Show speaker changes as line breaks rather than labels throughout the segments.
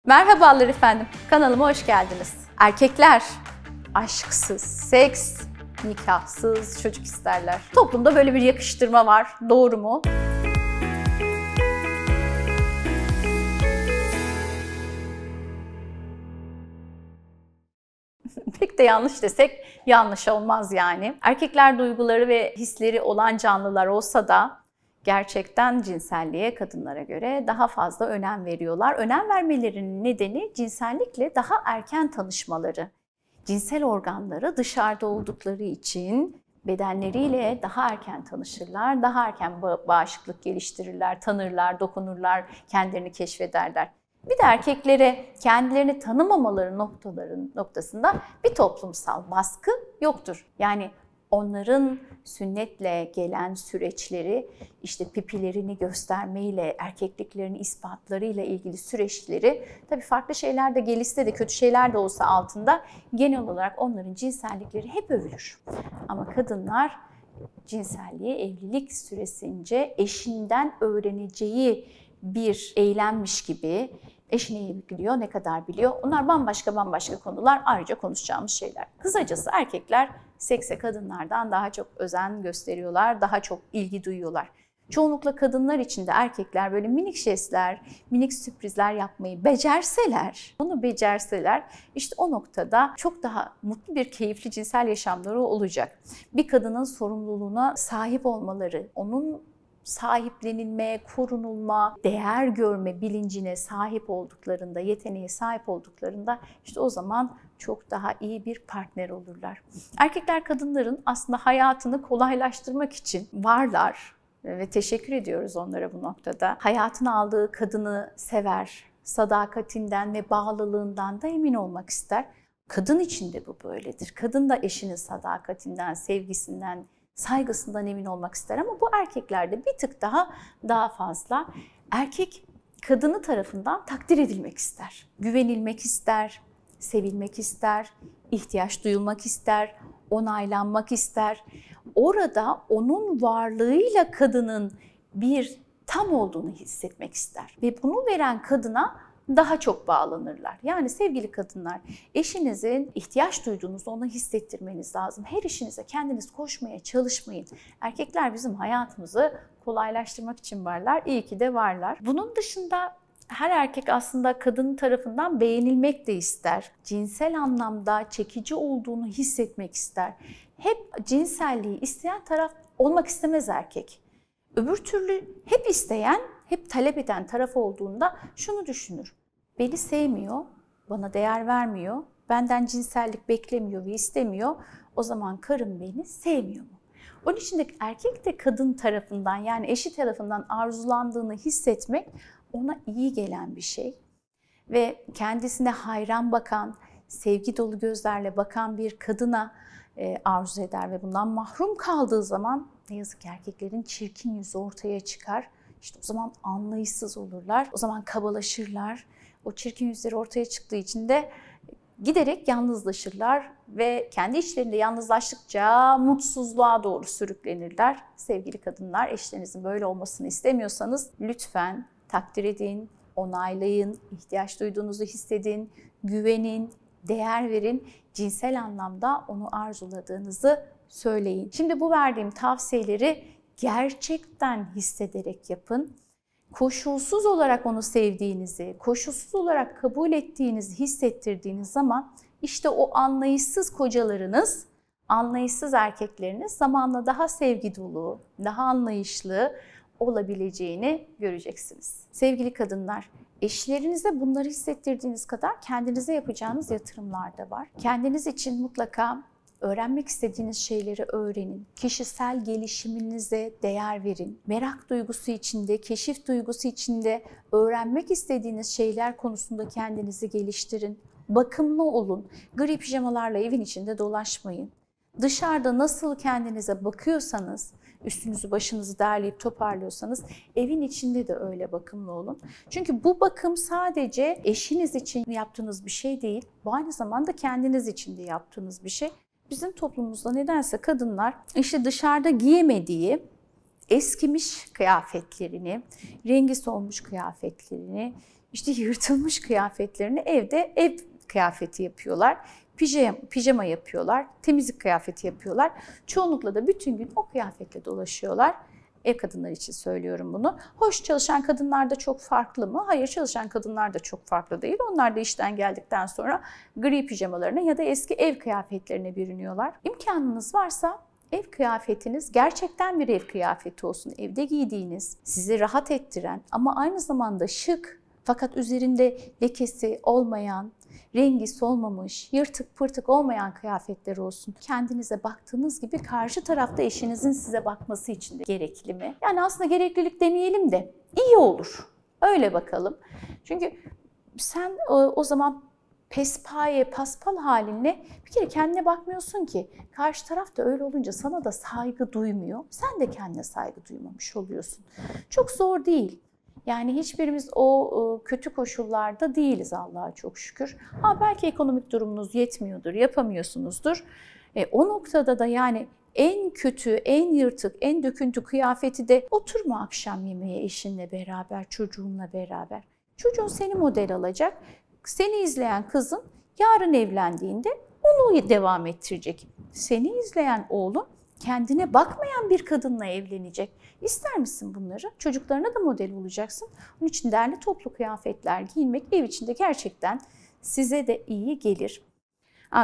Merhabalar efendim, kanalıma hoş geldiniz. Erkekler aşksız, seks, nikahsız çocuk isterler. Toplumda böyle bir yakıştırma var, doğru mu? Pek de yanlış desek yanlış olmaz yani. Erkekler duyguları ve hisleri olan canlılar olsa da gerçekten cinselliğe kadınlara göre daha fazla önem veriyorlar. Önem vermelerinin nedeni cinsellikle daha erken tanışmaları. Cinsel organları dışarıda oldukları için bedenleriyle daha erken tanışırlar, daha erken bağışıklık geliştirirler, tanırlar, dokunurlar, kendilerini keşfederler. Bir de erkeklere kendilerini tanımamaları noktasında bir toplumsal baskı yoktur. Yani onların sünnetle gelen süreçleri, işte pipilerini göstermeyle, erkekliklerini ispatlarıyla ilgili süreçleri, tabii farklı şeyler de gelişse de kötü şeyler de olsa altında genel olarak onların cinsellikleri hep övülür. Ama kadınlar cinselliği evlilik süresince eşinden öğreneceği bir eylemmiş gibi, eşi neyi biliyor, ne kadar biliyor, onlar bambaşka konular, ayrıca konuşacağımız şeyler. Kısacası erkekler sekse kadınlardan daha çok özen gösteriyorlar, daha çok ilgi duyuyorlar. Çoğunlukla kadınlar için de erkekler böyle minik jestler, minik sürprizler yapmayı becerseler, işte o noktada çok daha mutlu bir, keyifli cinsel yaşamları olacak. Bir kadının sorumluluğuna sahip olmaları, onun sahiplenilme, korunulma, değer görme bilincine sahip olduklarında, yeteneğe sahip olduklarında işte o zaman çok daha iyi bir partner olurlar. Erkekler kadınların aslında hayatını kolaylaştırmak için varlar ve teşekkür ediyoruz onlara bu noktada. Hayatına aldığı kadını sever, sadakatinden ve bağlılığından da emin olmak ister. Kadın için de bu böyledir. Kadın da eşinin sadakatinden, sevgisinden, saygısından emin olmak ister ama bu erkeklerde bir tık daha fazla. Erkek kadını tarafından takdir edilmek ister, güvenilmek ister, sevilmek ister, ihtiyaç duyulmak ister, onaylanmak ister. Orada onun varlığıyla kadının bir tam olduğunu hissetmek ister ve bunu veren kadına daha çok bağlanırlar. Yani sevgili kadınlar, eşinizin ihtiyaç duyduğunuzu ona hissettirmeniz lazım. Her işinize kendiniz koşmaya çalışmayın. Erkekler bizim hayatımızı kolaylaştırmak için varlar. İyi ki de varlar. Bunun dışında her erkek aslında kadın tarafından beğenilmek de ister. Cinsel anlamda çekici olduğunu hissetmek ister. Hep cinselliği isteyen taraf olmak istemez erkek. Öbür türlü hep isteyen, hep talep eden taraf olduğunda şunu düşünür. Beni sevmiyor, bana değer vermiyor, benden cinsellik beklemiyor ve istemiyor. O zaman karım beni sevmiyor mu? Onun için de erkek de kadın tarafından, yani eşi tarafından arzulandığını hissetmek ona iyi gelen bir şey. Ve kendisine hayran bakan, sevgi dolu gözlerle bakan bir kadına arzu eder ve bundan mahrum kaldığı zaman ne yazık ki erkeklerin çirkin yüzü ortaya çıkar. İşte o zaman anlayışsız olurlar, o zaman kabalaşırlar. O çirkin yüzleri ortaya çıktığı için de giderek yalnızlaşırlar ve kendi içlerinde yalnızlaştıkça mutsuzluğa doğru sürüklenirler. Sevgili kadınlar, eşlerinizin böyle olmasını istemiyorsanız lütfen takdir edin, onaylayın, ihtiyaç duyduğunuzu hissedin, güvenin, değer verin, cinsel anlamda onu arzuladığınızı söyleyin. Şimdi bu verdiğim tavsiyeleri gerçekten hissederek yapın. Koşulsuz olarak onu sevdiğinizi, koşulsuz olarak kabul ettiğinizi hissettirdiğiniz zaman işte o anlayışsız kocalarınız, anlayışsız erkekleriniz zamanla daha sevgi dolu, daha anlayışlı olabileceğini göreceksiniz. Sevgili kadınlar, eşlerinize bunları hissettirdiğiniz kadar kendinize yapacağınız yatırımlar da var. Kendiniz için mutlaka öğrenmek istediğiniz şeyleri öğrenin. Kişisel gelişiminize değer verin. Merak duygusu içinde, keşif duygusu içinde öğrenmek istediğiniz şeyler konusunda kendinizi geliştirin. Bakımlı olun. Gri pijamalarla evin içinde dolaşmayın. Dışarıda nasıl kendinize bakıyorsanız, üstünüzü başınızı derleyip toparlıyorsanız evin içinde de öyle bakımlı olun. Çünkü bu bakım sadece eşiniz için yaptığınız bir şey değil, bu aynı zamanda kendiniz için de yaptığınız bir şey. Bizim toplumumuzda nedense kadınlar işte dışarıda giyemediği eskimiş kıyafetlerini, rengi solmuş kıyafetlerini, İşte yırtılmış kıyafetlerini evde ev kıyafeti yapıyorlar. Pijama yapıyorlar, temizlik kıyafeti yapıyorlar. Çoğunlukla da bütün gün o kıyafetle dolaşıyorlar. Ev kadınları için söylüyorum bunu. Hoş, çalışan kadınlar da çok farklı mı? Hayır, çalışan kadınlar da çok farklı değil. Onlar da işten geldikten sonra gri pijamalarına ya da eski ev kıyafetlerine bürünüyorlar. İmkanınız varsa ev kıyafetiniz gerçekten bir ev kıyafeti olsun. Evde giydiğiniz, sizi rahat ettiren ama aynı zamanda şık fakat üzerinde lekesi olmayan, rengi solmamış, yırtık pırtık olmayan kıyafetler olsun. Kendinize baktığınız gibi karşı tarafta eşinizin size bakması için de gerekli mi? Yani aslında gereklilik demeyelim de iyi olur. Öyle bakalım. Çünkü sen o zaman pespaye, paspal halinle bir kere kendine bakmıyorsun ki. Karşı taraf da öyle olunca sana da saygı duymuyor. Sen de kendine saygı duymamış oluyorsun. Çok zor değil. Yani hiçbirimiz o kötü koşullarda değiliz Allah'a çok şükür. Belki ekonomik durumunuz yetmiyordur, yapamıyorsunuzdur. O noktada da yani en kötü, en yırtık, en döküntü kıyafeti de oturma akşam yemeğe eşinle beraber, çocuğunla beraber. Çocuğun seni model alacak. Seni izleyen kızın yarın evlendiğinde onu devam ettirecek. Seni izleyen oğlun kendine bakmayan bir kadınla evlenecek. İster misin bunları? Çocuklarına da model olacaksın. Onun için derli toplu kıyafetler giymek ev içinde gerçekten size de iyi gelir.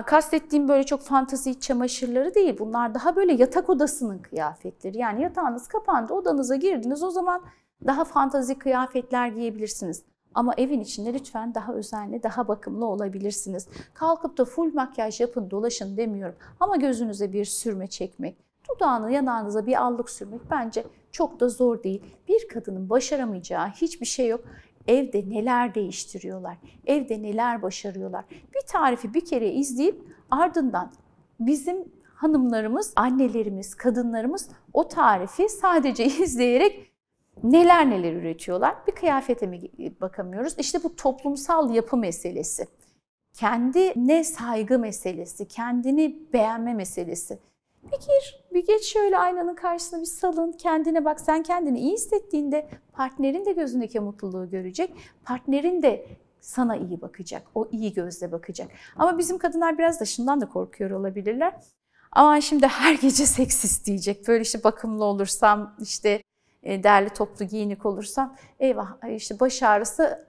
Kastettiğim böyle çok fantazi çamaşırları değil. Bunlar daha böyle yatak odasının kıyafetleri. Yani yatağınız kapandı, odanıza girdiniz. O zaman daha fantazi kıyafetler giyebilirsiniz. Ama evin içinde lütfen daha özenli, daha bakımlı olabilirsiniz. Kalkıp da full makyaj yapın, dolaşın demiyorum. Ama gözünüze bir sürme çekmek, dudağını, yanağınıza bir allık sürmek bence çok da zor değil. Bir kadının başaramayacağı hiçbir şey yok. Evde neler değiştiriyorlar, evde neler başarıyorlar. Bir tarifi bir kere izleyip ardından bizim hanımlarımız, annelerimiz, kadınlarımız o tarifi sadece izleyerek neler neler üretiyorlar. Bir kıyafete mi bakamıyoruz? İşte bu toplumsal yapı meselesi. Kendine saygı meselesi, kendini beğenme meselesi. Bir geç şöyle aynanın karşısına bir salın, kendine bak. Sen kendini iyi hissettiğinde partnerin de gözündeki mutluluğu görecek. Partnerin de sana iyi bakacak, o iyi gözle bakacak. Ama bizim kadınlar biraz da şundan da korkuyor olabilirler. Ama şimdi her gece seks isteyecek. Böyle işte bakımlı olursam, işte derli toplu giyinik olursam eyvah işte baş ağrısı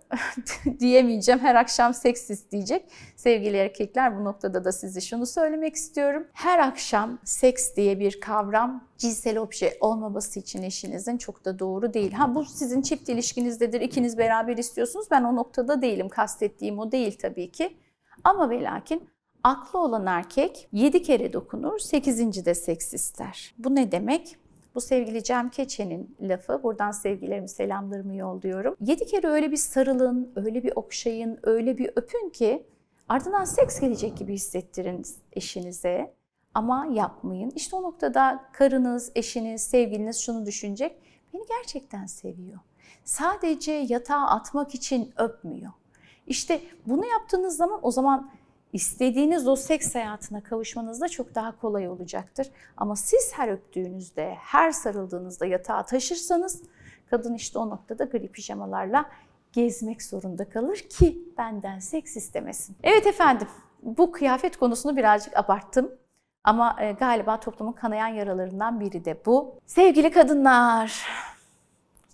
diyemeyeceğim, her akşam seks isteyecek. Sevgili erkekler, bu noktada da size şunu söylemek istiyorum. Her akşam seks diye bir kavram cinsel obje olmaması için eşinizin çok da doğru değil. Bu sizin çift ilişkinizdedir, ikiniz beraber istiyorsunuz. Ben o noktada değilim, kastettiğim o değil tabii ki. Ama ve lakin aklı olan erkek 7 kere dokunur, 8. de seks ister. Bu ne demek? Bu sevgili Cem Keçe'nin lafı. Buradan sevgilerimi, selamlarımı yolluyorum. 7 kere öyle bir sarılın, öyle bir okşayın, öyle bir öpün ki ardından seks gelecek gibi hissettirin eşinize. Ama yapmayın. İşte o noktada karınız, eşiniz, sevgiliniz şunu düşünecek. Beni gerçekten seviyor. Sadece yatağa atmak için öpmüyor. İşte bunu yaptığınız zaman o zaman İstediğiniz o seks hayatına kavuşmanız da çok daha kolay olacaktır. Ama siz her öptüğünüzde, her sarıldığınızda yatağa taşırsanız kadın işte o noktada gri pijamalarla gezmek zorunda kalır ki benden seks istemesin. Evet efendim, bu kıyafet konusunu birazcık abarttım. Ama galiba toplumun kanayan yaralarından biri de bu. Sevgili kadınlar,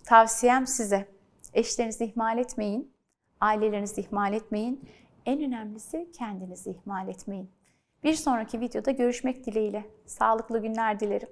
tavsiyem size. Eşlerinizi ihmal etmeyin, ailelerinizi ihmal etmeyin. En önemlisi kendinizi ihmal etmeyin. Bir sonraki videoda görüşmek dileğiyle. Sağlıklı günler dilerim.